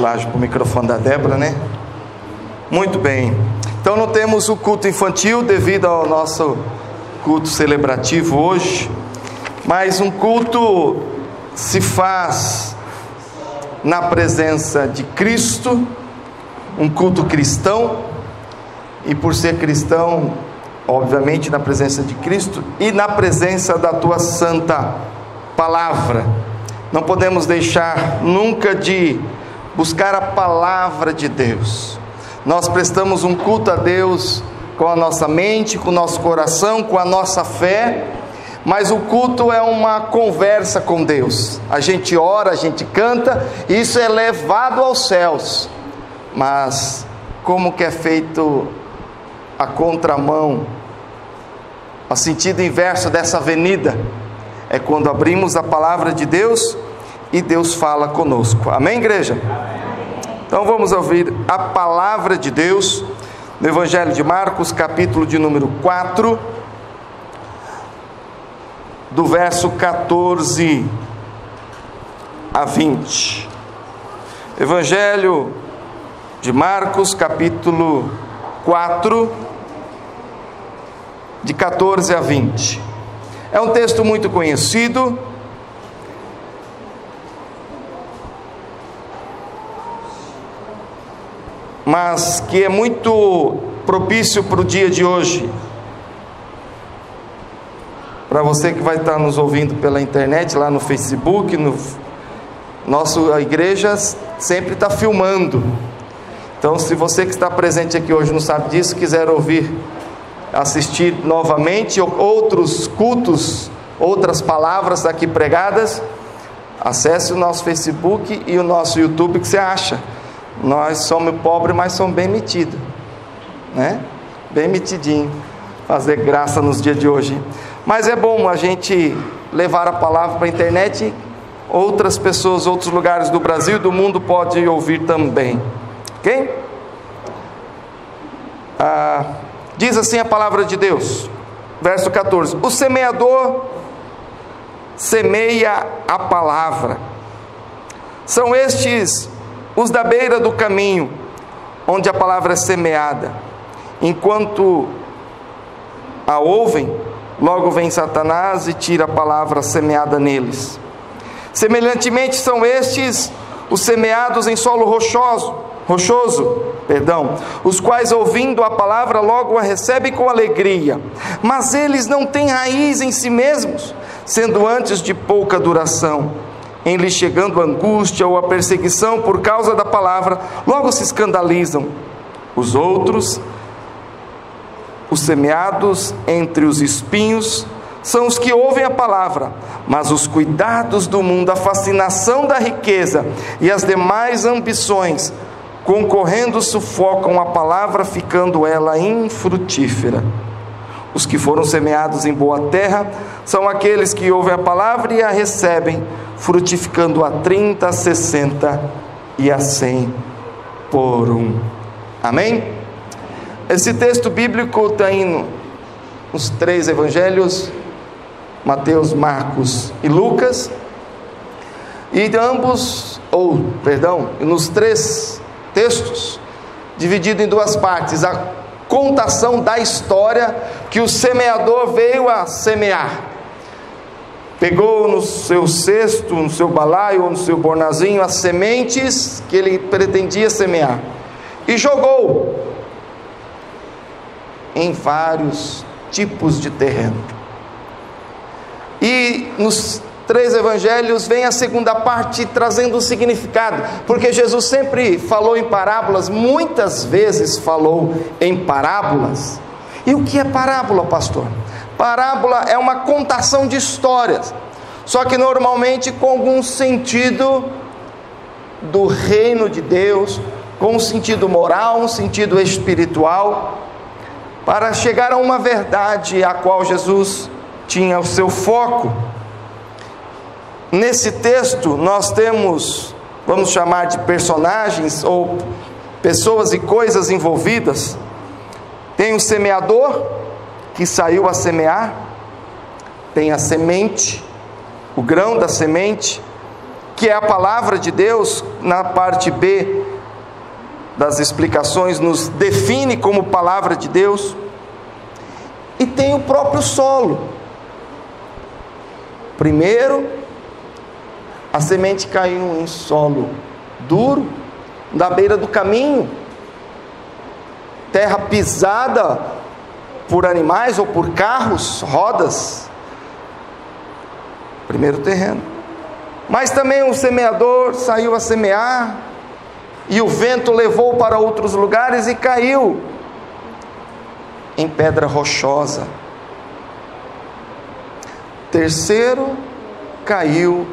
regulagem para o microfone da Débora, né? Muito bem. Então não temos o culto infantil devido ao nosso culto celebrativo hoje, mas um culto se faz na presença de Cristo, um culto cristão, e por ser cristão, obviamente na presença de Cristo e na presença da tua santa palavra. Não podemos deixar nunca de buscar a palavra de Deus. Nós prestamos um culto a Deus com a nossa mente, com o nosso coração, com a nossa fé, mas o culto é uma conversa com Deus. A gente ora, a gente canta, e isso é levado aos céus. Mas como que é feito a contramão, o sentido inverso dessa avenida? É quando abrimos a palavra de Deus e Deus fala conosco. Amém, igreja? Então vamos ouvir a palavra de Deus no Evangelho de Marcos, capítulo de número 4, do verso 14 a 20. Evangelho de Marcos, capítulo 4, de 14 a 20. É um texto muito conhecido, mas que é muito propício para o dia de hoje. Para você que vai estar nos ouvindo pela internet, lá no Facebook, a igreja sempre está filmando. Então, se você que está presente aqui hoje não sabe disso, quiser ouvir, assistir novamente outros cultos, outras palavras aqui pregadas, acesse o nosso Facebook e o nosso YouTube, que você acha. Nós somos pobres, mas somos bem metidos, né? Bem metidinho, fazer graça nos dias de hoje. Mas é bom a gente levar a palavra para a internet, outras pessoas, outros lugares do Brasil e do mundo podem ouvir também, ok? Diz assim a palavra de Deus, verso 14: o semeador semeia a palavra. São estes os da beira do caminho, onde a palavra é semeada. Enquanto a ouvem, logo vem Satanás e tira a palavra semeada neles. Semelhantemente são estes os semeados em solo rochoso, os quais, ouvindo a palavra, logo a recebem com alegria, mas eles não têm raiz em si mesmos, sendo antes de pouca duração. Em lhes chegando a angústia ou a perseguição por causa da palavra, logo se escandalizam. Os outros, os semeados entre os espinhos, são os que ouvem a palavra, mas os cuidados do mundo, a fascinação da riqueza e as demais ambições, concorrendo, sufocam a palavra, ficando ela infrutífera. Os que foram semeados em boa terra são aqueles que ouvem a palavra e a recebem, frutificando a 30, a 60 e a 100 por um. Amém? Esse texto bíblico está nos 3 evangelhos, Mateus, Marcos e Lucas, e nos 3 textos, dividido em 2 partes, a contação da história que o semeador veio a semear. Pegou no seu cesto, no seu balaio ou no seu bornazinho as sementes que ele pretendia semear e jogou em vários tipos de terreno. E nos 3 evangelhos vem a segunda parte trazendo o significado, porque Jesus sempre falou em parábolas, muitas vezes falou em parábolas. E o que é parábola, pastor? Parábola é uma contação de histórias, só que normalmente com algum sentido do reino de Deus, com um sentido moral, um sentido espiritual, para chegar a uma verdade a qual Jesus tinha o seu foco. Nesse texto nós temos, vamos chamar de personagens ou pessoas e coisas envolvidas. Tem o semeador que saiu a semear, tem a semente, o grão da semente, que é a palavra de Deus, na parte B das explicações, nos define como palavra de Deus. E tem o próprio solo. Primeiro, a semente caiu em solo duro, na beira do caminho, terra pisada por animais ou por carros, rodas. Primeiro terreno. Mas também o semeador saiu a semear, e o vento levou para outros lugares e caiu em pedra rochosa. Terceiro, caiu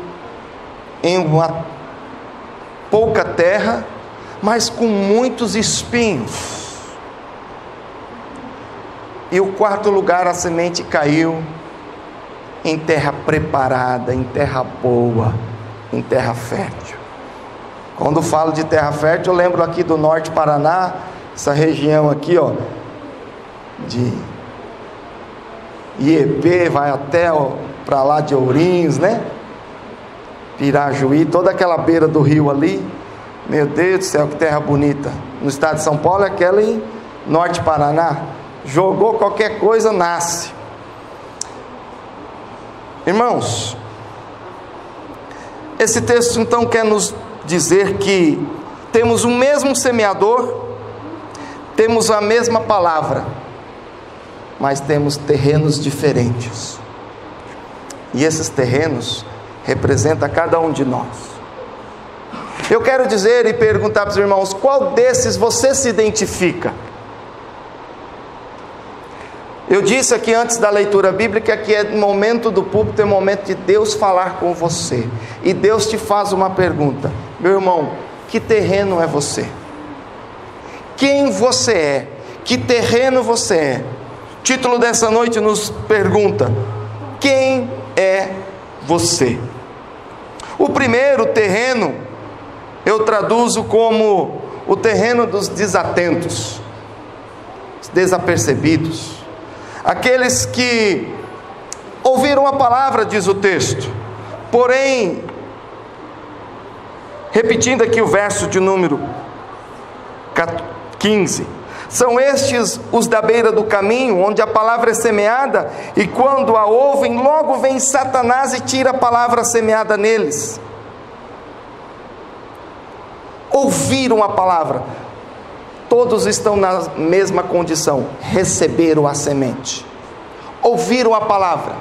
em uma pouca terra, mas com muitos espinhos. E o quarto lugar, a semente caiu em terra preparada, em terra boa, em terra fértil. Quando falo de terra fértil, eu lembro aqui do norte Paraná, essa região aqui, ó, de Iepê, vai até para lá de Ourinhos, né? Pirajuí, toda aquela beira do rio ali. Meu Deus do céu, que terra bonita. No estado de São Paulo é aquela em norte Paraná. Jogou qualquer coisa, nasce. Irmãos, esse texto então quer nos dizer que temos o mesmo semeador, temos a mesma palavra, mas temos terrenos diferentes. E esses terrenos representam cada um de nós. Eu quero dizer e perguntar para os irmãos, qual desses você se identifica? Eu disse aqui antes da leitura bíblica que é momento do púlpito, é momento de Deus falar com você. E Deus te faz uma pergunta: meu irmão, que terreno é você? Quem você é? Que terreno você é? O título dessa noite nos pergunta: quem é você? O primeiro terreno eu traduzo como o terreno dos desatentos, desapercebidos. Aqueles que ouviram a palavra, diz o texto, porém, repetindo aqui o verso de número 15, são estes os da beira do caminho, onde a palavra é semeada, e quando a ouvem, logo vem Satanás e tira a palavra semeada neles. Ouviram a palavra, todos estão na mesma condição, receberam a semente, ouviram a palavra.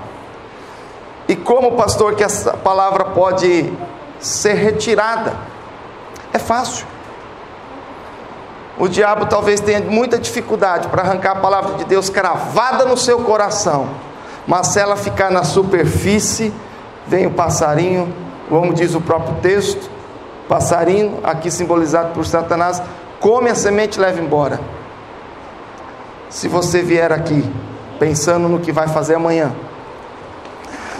E como, pastor, que essa palavra pode ser retirada? É fácil. O diabo talvez tenha muita dificuldade para arrancar a palavra de Deus cravada no seu coração, mas se ela ficar na superfície, vem o passarinho, como diz o próprio texto, passarinho, aqui simbolizado por Satanás, come a semente e leva embora. Se você vier aqui pensando no que vai fazer amanhã,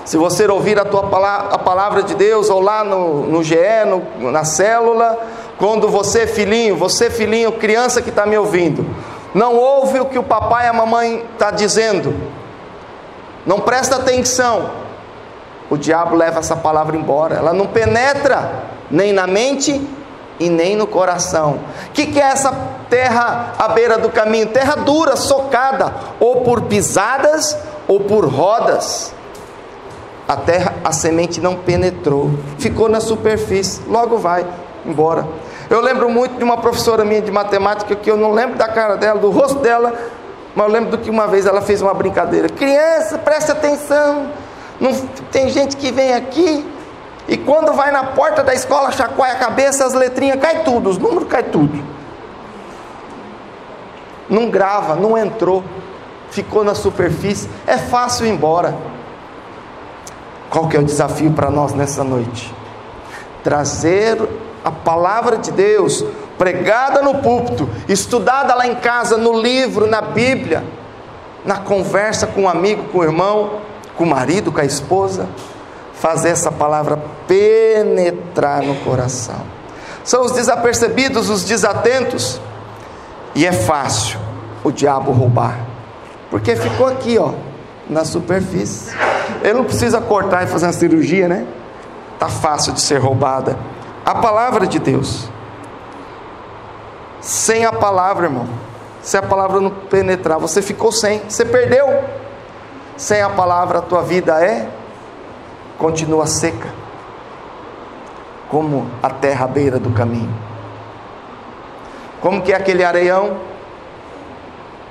se você ouvir a palavra de Deus, ou lá no GE, na célula, quando você filhinho, criança que está me ouvindo, não ouve o que o papai e a mamãe está dizendo, não presta atenção, o diabo leva essa palavra embora, ela não penetra nem na mente e nem no coração. O que é essa terra à beira do caminho? Terra dura, socada, ou por pisadas, ou por rodas. A terra, a semente não penetrou, ficou na superfície, logo vai embora. Eu lembro muito de uma professora minha de matemática, que eu não lembro da cara dela, do rosto dela, mas eu lembro do que uma vez ela fez uma brincadeira: criança, presta atenção, não, tem gente que vem aqui, e quando vai na porta da escola, chacoalha a cabeça, as letrinhas caem tudo, os números caem tudo. Não grava, não entrou, ficou na superfície, é fácil ir embora. Qual que é o desafio para nós nessa noite? Trazer a palavra de Deus, pregada no púlpito, estudada lá em casa, no livro, na Bíblia, na conversa com um amigo, com o irmão, com o marido, com a esposa, fazer essa palavra penetrar no coração. São os desapercebidos, os desatentos, e é fácil o diabo roubar, porque ficou aqui, ó, na superfície. Ele não precisa cortar e fazer uma cirurgia, né? está fácil de ser roubada. A palavra de Deus. Sem a palavra, irmão, se a palavra não penetrar, você ficou sem, você perdeu. Sem a palavra, a tua vida continua seca, como a terra à beira do caminho. Como que é aquele areião,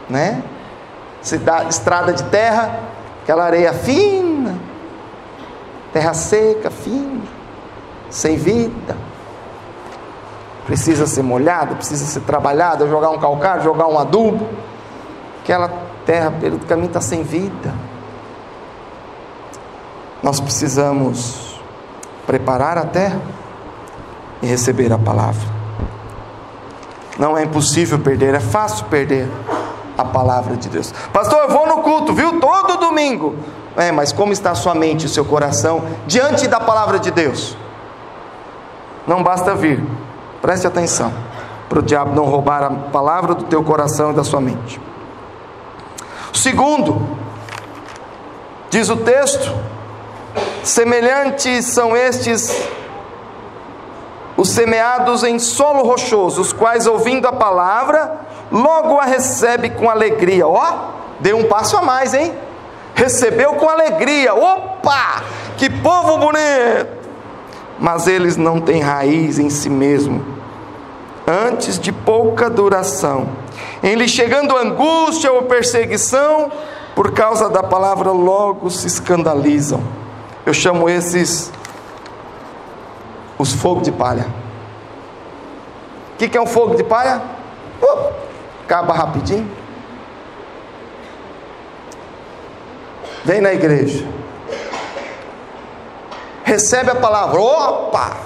né? Estrada de terra, aquela areia fina, terra seca, fina, sem vida. Precisa ser molhada, precisa ser trabalhada, jogar um calcário, jogar um adubo. Aquela terra pelo caminho está sem vida. Nós precisamos preparar a terra e receber a palavra. Não é impossível perder, é fácil perder a palavra de Deus. Pastor, eu vou no culto, viu? Todo domingo. Mas como está a sua mente e o seu coração diante da palavra de Deus? Não basta vir. Preste atenção, para o diabo não roubar a palavra do teu coração e da sua mente. Segundo, diz o texto, semelhantes são estes os semeados em solo rochoso, os quais, ouvindo a palavra, logo a recebe com alegria. Deu um passo a mais, hein? Recebeu com alegria. Opa, que povo bonito! Mas eles não têm raiz em si mesmo, antes de pouca duração, em lhe chegando angústia ou perseguição, por causa da palavra, logo se escandalizam. Eu chamo esses os fogos de palha. O que é um fogo de palha? Acaba rapidinho. Vem na igreja, recebe a palavra, opa!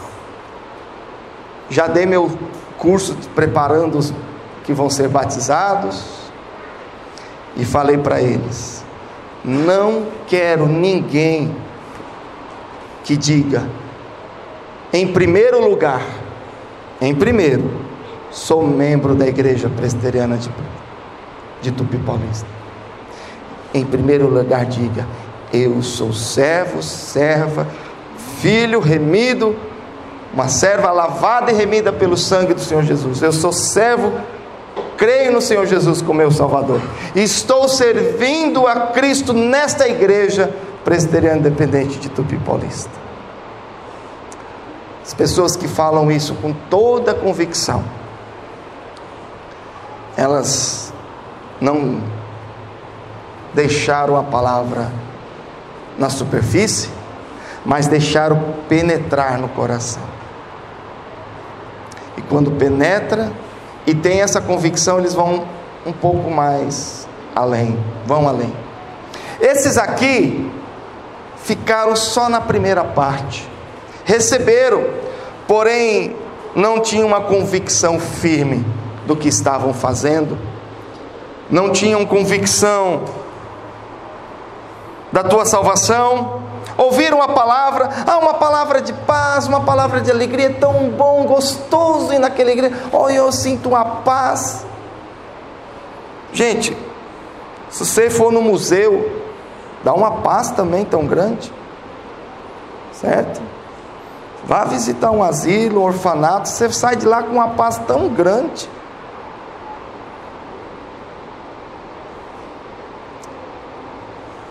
Já dei meu curso preparando os que vão ser batizados, e falei para eles: não quero ninguém que diga, em primeiro lugar, sou membro da igreja presbiteriana de Tupi Paulista. Em primeiro lugar, diga: eu sou servo, serva, filho remido, uma serva lavada e remida pelo sangue do Senhor Jesus. Eu sou servo, creio no Senhor Jesus como meu Salvador. Estou servindo a Cristo nesta igreja presbiteriana independente de Tupi Paulista. As pessoas que falam isso com toda a convicção, elas não deixaram a palavra na superfície, mas deixaram penetrar no coração. E quando penetra e tem essa convicção, eles vão um pouco mais além, vão além. Esses aqui ficaram só na primeira parte, receberam, porém não tinham uma convicção firme do que estavam fazendo, não tinham convicção da tua salvação, ouviram a palavra, uma palavra de paz, uma palavra de alegria, é tão bom, gostoso ir naquela igreja, eu sinto uma paz. Gente, se você for no museu, dá uma paz também tão grande, certo? Vá visitar um asilo, um orfanato, você sai de lá com uma paz tão grande.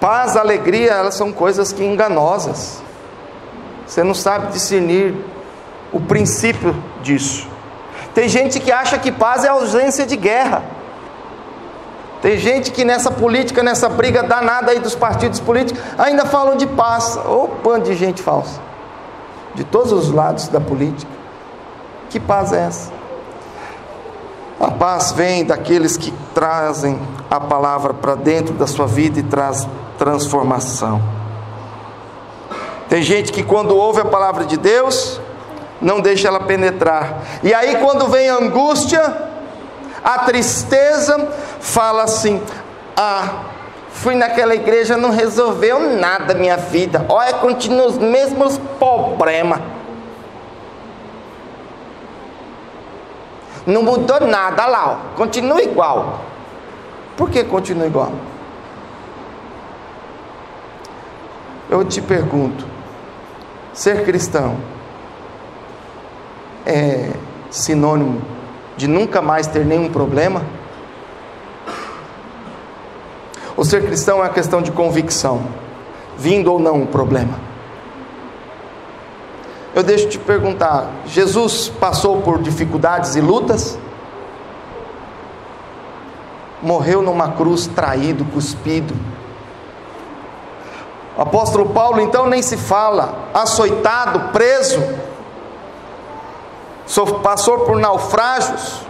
Paz, alegria, elas são coisas que enganosas. Você não sabe discernir o princípio disso. Tem gente que acha que paz é ausência de guerra. Tem gente que nessa política, nessa briga danada aí dos partidos políticos, ainda falam de paz. Bando de gente falsa, de todos os lados da política. Que paz é essa? A paz vem daqueles que trazem a palavra para dentro da sua vida e traz transformação. Tem gente que quando ouve a palavra de Deus, não deixa ela penetrar, e aí quando vem a angústia, a tristeza, fala assim: fui naquela igreja, não resolveu nada minha vida, continua os mesmos problemas, não mudou nada lá, continua igual. Por que continua igual? Eu te pergunto, Ser cristão é sinônimo de nunca mais ter nenhum problema? O ser cristão é uma questão de convicção, vindo ou não o problema. Eu deixo te perguntar, Jesus passou por dificuldades e lutas? Morreu numa cruz traído, cuspido. O apóstolo Paulo então nem se fala, açoitado, preso, passou por naufrágios,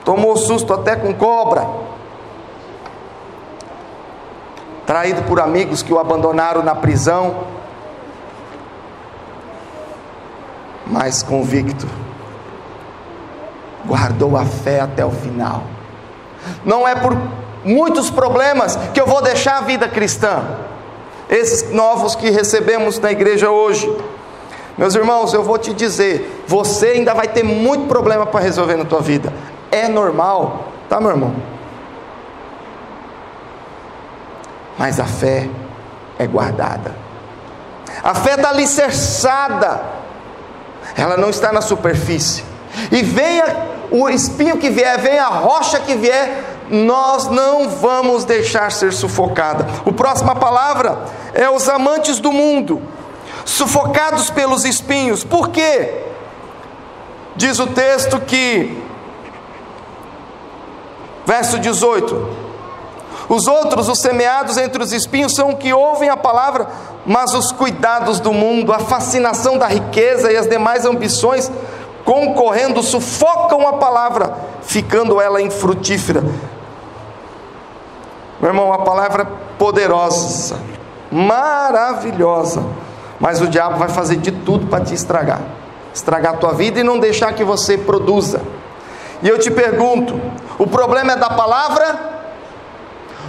tomou susto até com cobra, traído por amigos que o abandonaram na prisão, mas convicto, guardou a fé até o final. Não é por muitos problemas que eu vou deixar a vida cristã, esses novos que recebemos na igreja hoje. Meus irmãos, eu vou te dizer, você ainda vai ter muito problema para resolver na tua vida, é normal, tá, meu irmão? Mas a fé é guardada, a fé está alicerçada, ela não está na superfície, e venha o espinho que vier, venha a rocha que vier, nós não vamos deixar ser sufocada. A próxima palavra é os amantes do mundo, sufocados pelos espinhos. Por quê? Diz o texto que, verso 18: os outros, os semeados entre os espinhos, são os que ouvem a palavra, mas os cuidados do mundo, a fascinação da riqueza e as demais ambições concorrendo, sufocam a palavra, ficando ela infrutífera. Meu irmão, a palavra é poderosa, maravilhosa, mas o diabo vai fazer de tudo para te estragar a tua vida e não deixar que você produza. E eu te pergunto, o problema é da palavra?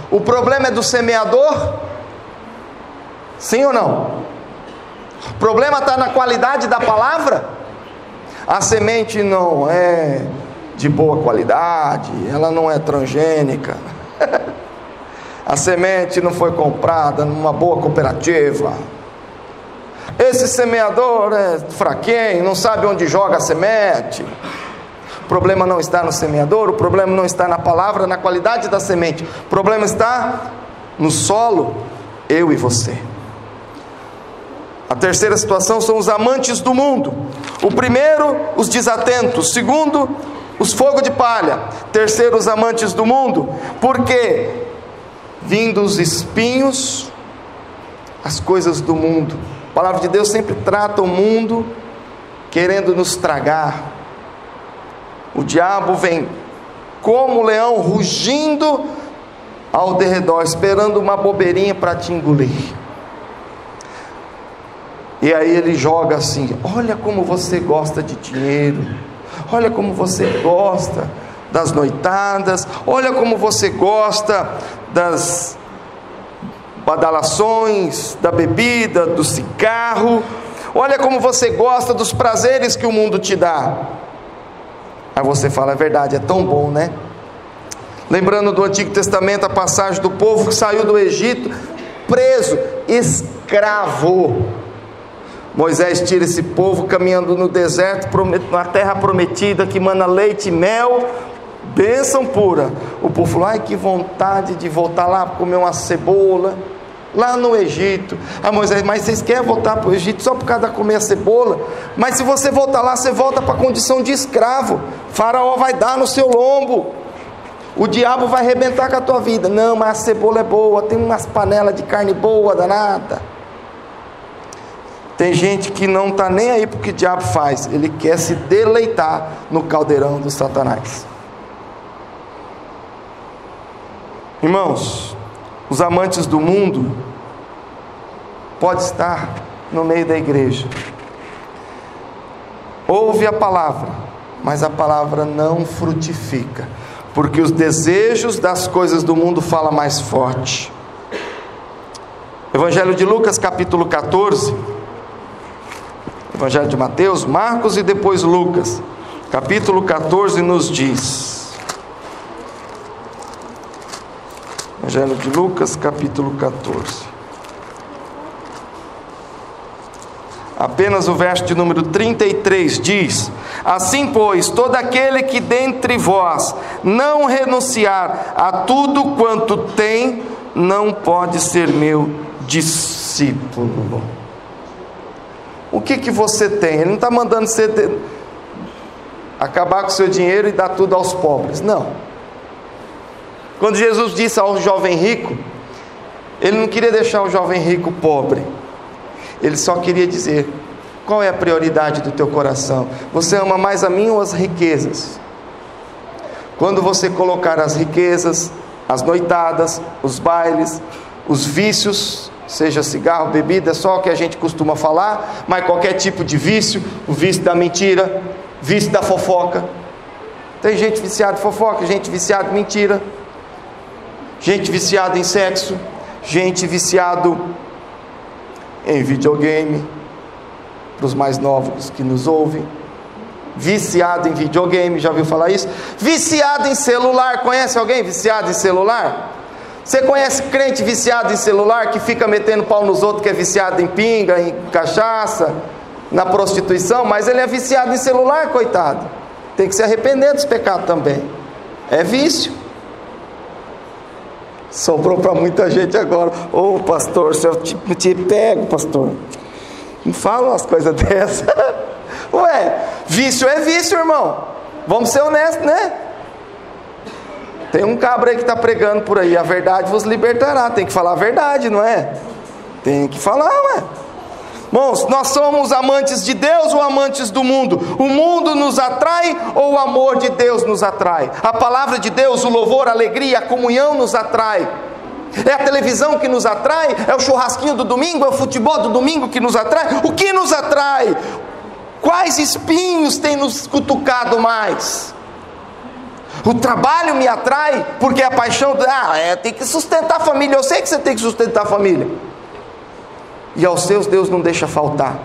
O problema é do semeador? Sim ou não? O problema está na qualidade da palavra? A semente não é de boa qualidade, ela não é transgênica, a semente não foi comprada numa boa cooperativa, esse semeador é fraquinho, não sabe onde joga a semente. O problema não está no semeador, o problema não está na palavra, na qualidade da semente, o problema está no solo, eu e você. A terceira situação são os amantes do mundo. O primeiro, os desatentos. O segundo, os fogo de palha. Terceiro, os amantes do mundo. Porque, vindo os espinhos, as coisas do mundo. A palavra de Deus sempre trata o mundo querendo nos tragar. O diabo vem como leão rugindo ao derredor, esperando uma bobeirinha para te engolir. E aí ele joga assim: olha como você gosta de dinheiro, olha como você gosta das noitadas, olha como você gosta das badalações, da bebida, do cigarro, olha como você gosta dos prazeres que o mundo te dá. Aí você fala: é verdade, é tão bom, né? Lembrando do Antigo Testamento, a passagem do povo que saiu do Egito, preso, escravo. Moisés tira esse povo caminhando no deserto, na terra prometida, que mana leite e mel, bênção pura. O povo falou: ai, que vontade de voltar lá para comer uma cebola, lá no Egito. Moisés: mas vocês querem voltar para o Egito só por causa de comer a cebola? Mas se você voltar lá, você volta para a condição de escravo. Faraó vai dar no seu lombo, o diabo vai arrebentar com a tua vida. Não, mas a cebola é boa, tem umas panelas de carne boa, danada. Tem gente que não está nem aí porque o diabo faz, ele quer se deleitar no caldeirão do Satanás. Irmãos, os amantes do mundo pode estar no meio da igreja, ouve a palavra, mas a palavra não frutifica, porque os desejos das coisas do mundo falam mais forte. Evangelho de Lucas, capítulo 14, Evangelho de Mateus, Marcos e depois Lucas, capítulo 14 nos diz, Evangelho de Lucas, capítulo 14, Apenas o verso de número 33 diz: assim, pois, todo aquele que dentre vós não renunciar a tudo quanto tem, não pode ser meu discípulo. O que você tem? Ele não está mandando você acabar com o seu dinheiro e dar tudo aos pobres, não. Quando Jesus disse ao jovem rico, ele não queria deixar o jovem rico pobre. Ele só queria dizer: qual é a prioridade do teu coração? Você ama mais a mim ou as riquezas? Quando você colocar as riquezas, as noitadas, os bailes, os vícios, seja cigarro, bebida, é só o que a gente costuma falar, mas qualquer tipo de vício, o vício da mentira, vício da fofoca. Tem gente viciada em fofoca, gente viciada em mentira, gente viciada em sexo, gente viciado em videogame, para os mais novos que nos ouvem, viciado em videogame, já ouviu falar isso? Viciado em celular, conhece alguém viciado em celular? Você conhece crente viciado em celular, que fica metendo pau nos outros, que é viciado em pinga, em cachaça, na prostituição, mas ele é viciado em celular, coitado, tem que se arrepender dos pecados também, é vício. Sobrou para muita gente agora: ô pastor, se eu te pego, pastor, não fala umas coisas dessas. Ué, vício é vício, irmão, vamos ser honestos, né? Tem um cabra aí que está pregando por aí: a verdade vos libertará. Tem que falar a verdade, não é? Tem que falar, ué. Bom, nós somos amantes de Deus ou amantes do mundo? O mundo nos atrai ou o amor de Deus nos atrai? A palavra de Deus, o louvor, a alegria, a comunhão nos atrai? É a televisão que nos atrai? É o churrasquinho do domingo? É o futebol do domingo que nos atrai? O que nos atrai? Quais espinhos têm nos cutucado mais? O trabalho me atrai porque a paixão, tem que sustentar a família. Eu sei que você tem que sustentar a família, e aos seus Deus não deixa faltar.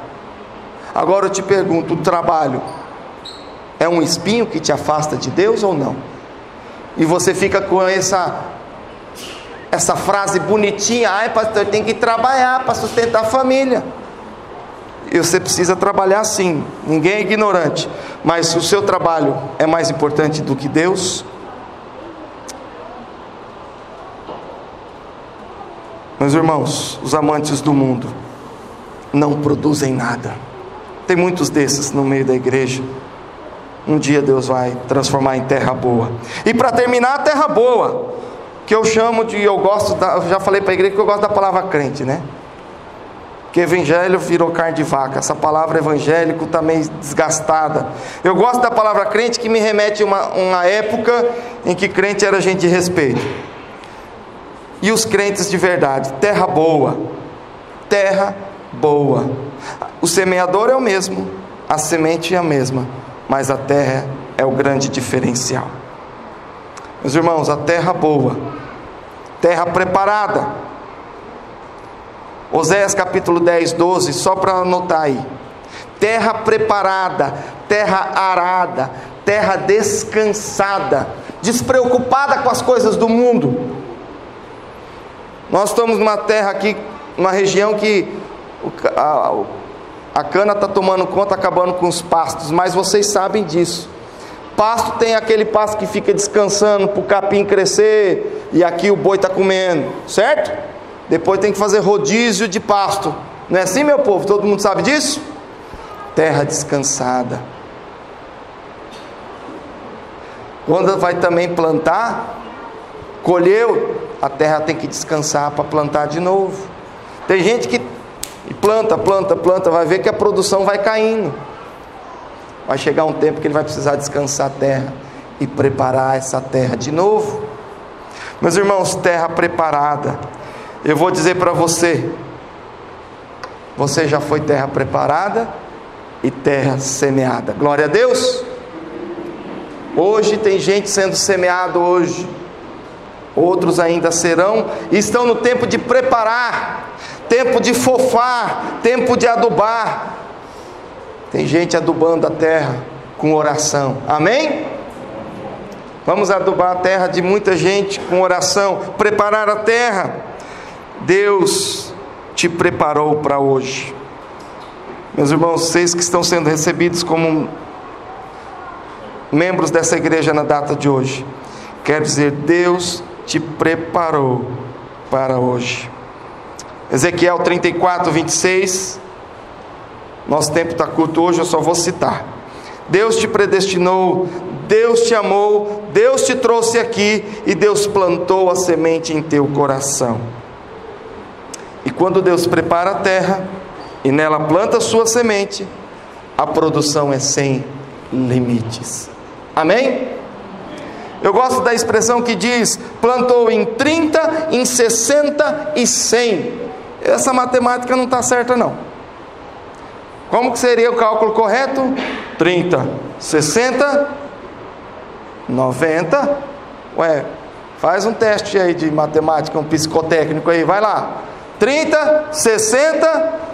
Agora eu te pergunto: o trabalho é um espinho que te afasta de Deus ou não? E você fica com essa frase bonitinha: ai pastor, tem que trabalhar para sustentar a família. E você precisa trabalhar sim, ninguém é ignorante, mas o seu trabalho é mais importante do que Deus? Meus irmãos, os amantes do mundo não produzem nada. Tem muitos desses no meio da igreja. Um dia Deus vai transformar em terra boa. E para terminar, a terra boa, que eu chamo de, eu já falei para a igreja que eu gosto da palavra crente, né? Que evangelho virou carne de vaca. Essa palavra evangélico está meio desgastada. Eu gosto da palavra crente, que me remete a uma época em que crente era gente de respeito. E os crentes de verdade: terra boa, terra boa. O semeador é o mesmo, a semente é a mesma, mas a terra é o grande diferencial. Meus irmãos, a terra boa, terra preparada. Oséias capítulo 10, 12, só para anotar aí: terra preparada, terra arada, terra descansada, despreocupada com as coisas do mundo. Nós estamos numa terra aqui, numa região que a cana está tomando conta, acabando com os pastos, mas vocês sabem disso. Pasto tem aquele pasto que fica descansando para o capim crescer, e aqui o boi está comendo, certo? Depois tem que fazer rodízio de pasto, não é assim, meu povo? Todo mundo sabe disso? Terra descansada. Quando vai também plantar, colheu, a terra tem que descansar para plantar de novo. Tem gente que planta, vai ver que a produção vai caindo. Vai chegar um tempo que ele vai precisar descansar a terra e preparar essa terra de novo. Meus irmãos, terra preparada. Eu vou dizer para você: você já foi terra preparada e terra semeada. Glória a Deus. Hoje tem gente sendo semeado hoje, outros ainda serão, e estão no tempo de preparar, tempo de fofar, tempo de adubar. Tem gente adubando a terra com oração, amém? Vamos adubar a terra de muita gente com oração, preparar a terra. Deus te preparou para hoje. Meus irmãos, vocês que estão sendo recebidos como membros dessa igreja na data de hoje, quero dizer, Deus te preparou para hoje. Ezequiel 34, 26, nosso tempo está curto hoje, eu só vou citar. Deus te predestinou, Deus te amou, Deus te trouxe aqui e Deus plantou a semente em teu coração. E quando Deus prepara a terra e nela planta a sua semente, a produção é sem limites. Amém? Eu gosto da expressão que diz, plantou em 30, em 60 e 100. Essa matemática não está certa não. Como que seria o cálculo correto? 30, 60, 90. Ué, faz um teste aí de matemática, um psicotécnico aí, vai lá. 30, 60,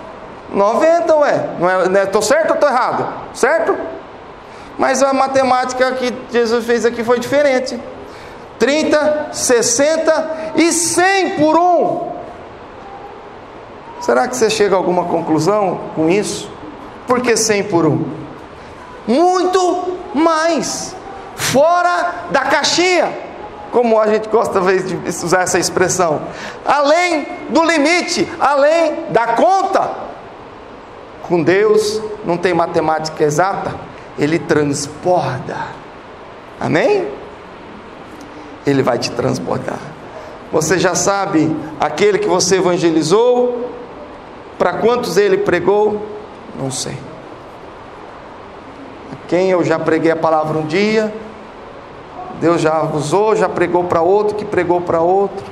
90, ué. Não é, tô certo ou tô errado? Certo? Mas a matemática que Jesus fez aqui foi diferente. 30, 60 e 100 por 1. Será que você chega a alguma conclusão com isso? Por que 100 por 1? Muito mais. Fora da caixinha. Como a gente gosta às vezes de usar essa expressão. Além do limite, além da conta. Com Deus não tem matemática exata. Ele transborda. Amém? Ele vai te transbordar. Você já sabe, aquele que você evangelizou, para quantos ele pregou? Não sei. Quem eu já preguei a palavra um dia, Deus já usou, já pregou para outro, que pregou para outro.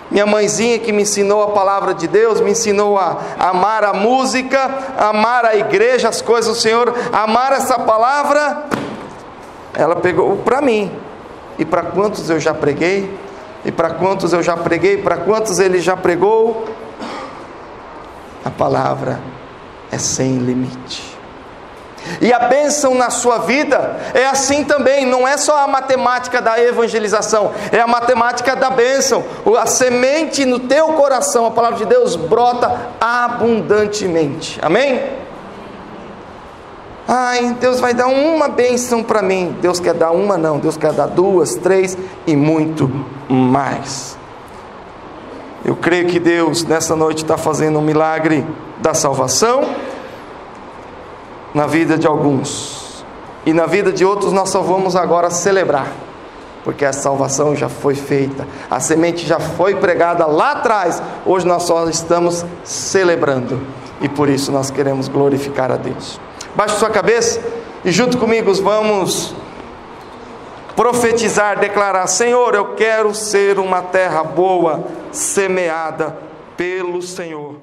Minha mãezinha que me ensinou a palavra de Deus, me ensinou a amar a música, amar a igreja, as coisas do Senhor, amar essa palavra, ela pegou para mim. E para quantos eu já preguei? E para quantos eu já preguei? Para quantos ele já pregou? A palavra é sem limite. E a bênção na sua vida é assim também, não é só a matemática da evangelização, é a matemática da bênção. A semente no teu coração, a palavra de Deus brota abundantemente. Amém? Ai, Deus vai dar uma bênção para mim. Deus quer dar uma não, Deus quer dar 2, 3 e muito mais. Eu creio que Deus nessa noite está fazendo um milagre da salvação na vida de alguns, e na vida de outros nós só vamos agora celebrar, porque a salvação já foi feita, a semente já foi pregada lá atrás, hoje nós só estamos celebrando, e por isso nós queremos glorificar a Deus. Baixe sua cabeça, e junto comigo vamos profetizar, declarar: Senhor, eu quero ser uma terra boa, semeada pelo Senhor.